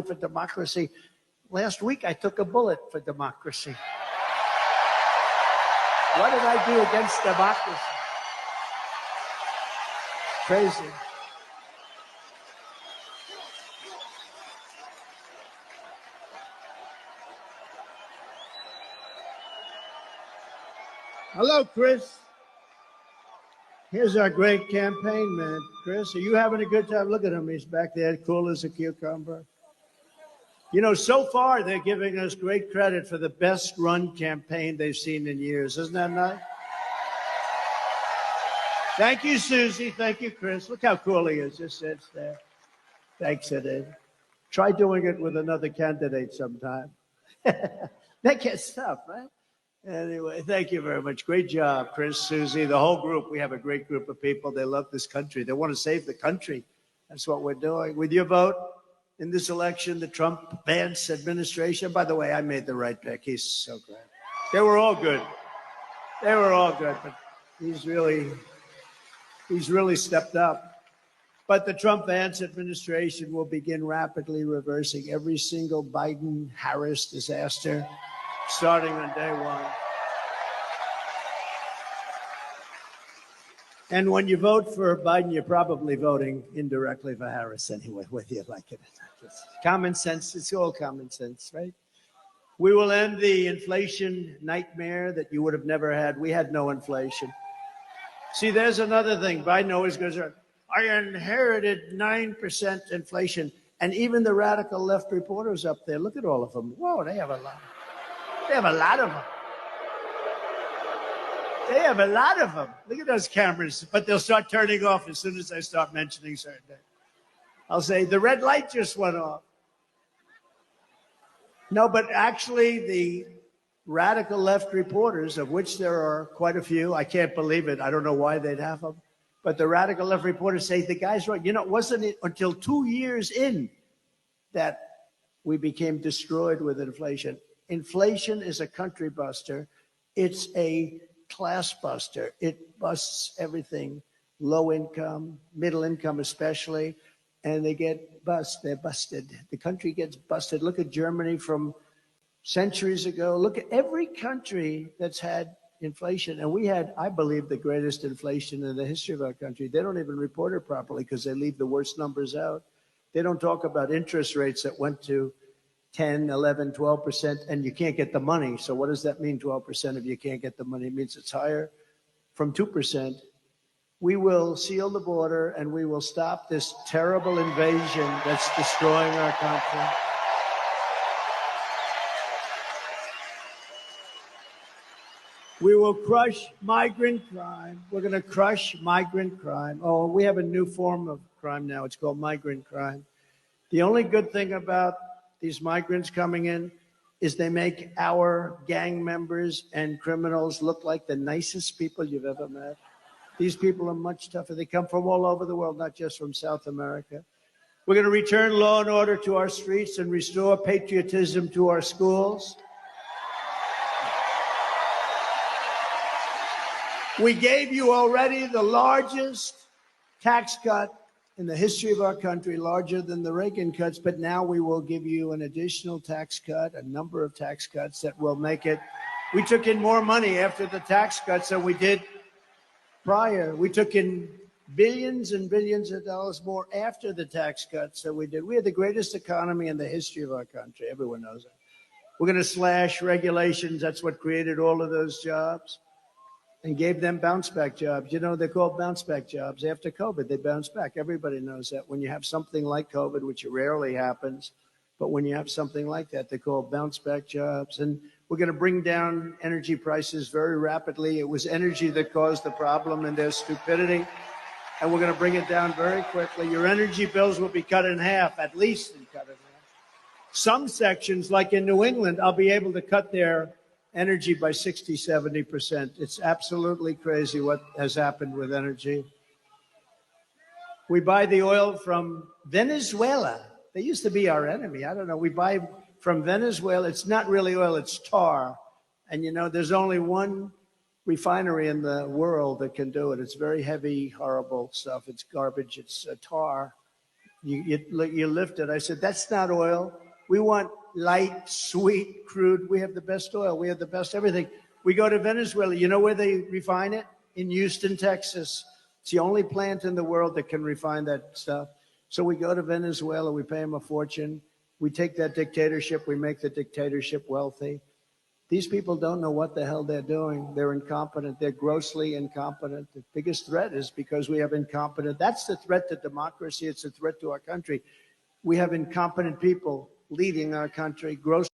do for democracy. Last week, I took a bullet for democracy. What did I do against democracy? Crazy. Hello, Chris. Here's our great campaign man. Chris, are you having a good time? Look at him. He's back there, cool as a cucumber. You know, so far, they're giving us great credit for the best run campaign they've seen in years. Isn't that nice? Thank you, Susie. Thank you, Chris. Look how cool he is. Just sits there. Thanks, Ed. Try doing it with another candidate sometime. That gets tough, right? Anyway, thank you very much. Great job, Chris, Susie, the whole group. We have a great group of people. They love this country. They want to save the country. That's what we're doing. With your vote in this election, the Trump-Vance administration, by the way, I made the right pick. He's so great. They were all good. They were all good, but he's really stepped up. But the Trump-Vance administration will begin rapidly reversing every single Biden-Harris disaster starting on day one. And when you vote for Biden, you're probably voting indirectly for Harris anyway, whether you like it or not. It's common sense. It's all common sense, right? We will end the inflation nightmare that you would have never had. We had no inflation. See, there's another thing. Biden always goes around, I inherited 9% inflation. And even the radical left reporters up there, look at all of them. Whoa, they have a lot. They have a lot of them. They have a lot of them. Look at those cameras. But they'll start turning off as soon as I start mentioning certain things. I'll say, the red light just went off. No, but actually the radical left reporters, of which there are quite a few, I can't believe it. I don't know why they'd have them. But the radical left reporters say, the guy's right. You know, it wasn't until 2 years in that we became destroyed with inflation. Inflation is a country buster. It's a class buster. It busts everything, low income, middle income especially, and they get they're busted. The country gets busted. Look at Germany from centuries ago. Look at every country that's had inflation. And we had, I believe, the greatest inflation in the history of our country. They don't even report it properly because they leave the worst numbers out. They don't talk about interest rates that went to 10, 11, 12%, and you can't get the money. So what does that mean, 12% if you can't get the money? It means it's higher from 2%. We will seal the border, and we will stop this terrible invasion that's destroying our country. We will crush migrant crime. We're going to crush migrant crime. Oh, we have a new form of crime now. It's called migrant crime. The only good thing about these migrants coming in is they make our gang members and criminals look like the nicest people you've ever met. These people are much tougher. They come from all over the world, not just from South America. We're going to return law and order to our streets and restore patriotism to our schools. We gave you already the largest tax cut in the history of our country, larger than the Reagan cuts, but now we will give you an additional tax cut, a number of tax cuts that will make it. We took in more money after the tax cuts than we did prior. We took in billions and billions of dollars more after the tax cuts than we did. We had the greatest economy in the history of our country. Everyone knows that. We're going to slash regulations. That's what created all of those jobs and gave them bounce-back jobs. You know, they're called bounce-back jobs. After COVID, they bounce back. Everybody knows that. When you have something like COVID, which rarely happens, but when you have something like that, they're called bounce-back jobs. And we're going to bring down energy prices very rapidly. It was energy that caused the problem and their stupidity, and we're going to bring it down very quickly. Your energy bills will be cut in half, at least cut in half. Some sections, like in New England, I'll be able to cut their energy by 60, 70%. It's absolutely crazy what has happened with energy. We buy the oil from Venezuela. They used to be our enemy. I don't know. We buy from Venezuela. It's not really oil, it's tar. And you know, there's only one refinery in the world that can do it. It's very heavy, horrible stuff. It's garbage. It's tar. You lift it. I said, that's not oil. We want light, sweet, crude. We have the best oil. We have the best everything. We go to Venezuela. You know where they refine it? In Houston, Texas. It's the only plant in the world that can refine that stuff. So we go to Venezuela. We pay them a fortune. We take that dictatorship. We make the dictatorship wealthy. These people don't know what the hell they're doing. They're incompetent. They're grossly incompetent. The biggest threat is because we have incompetent. That's the threat to democracy. It's a threat to our country. We have incompetent people leading our country, grossly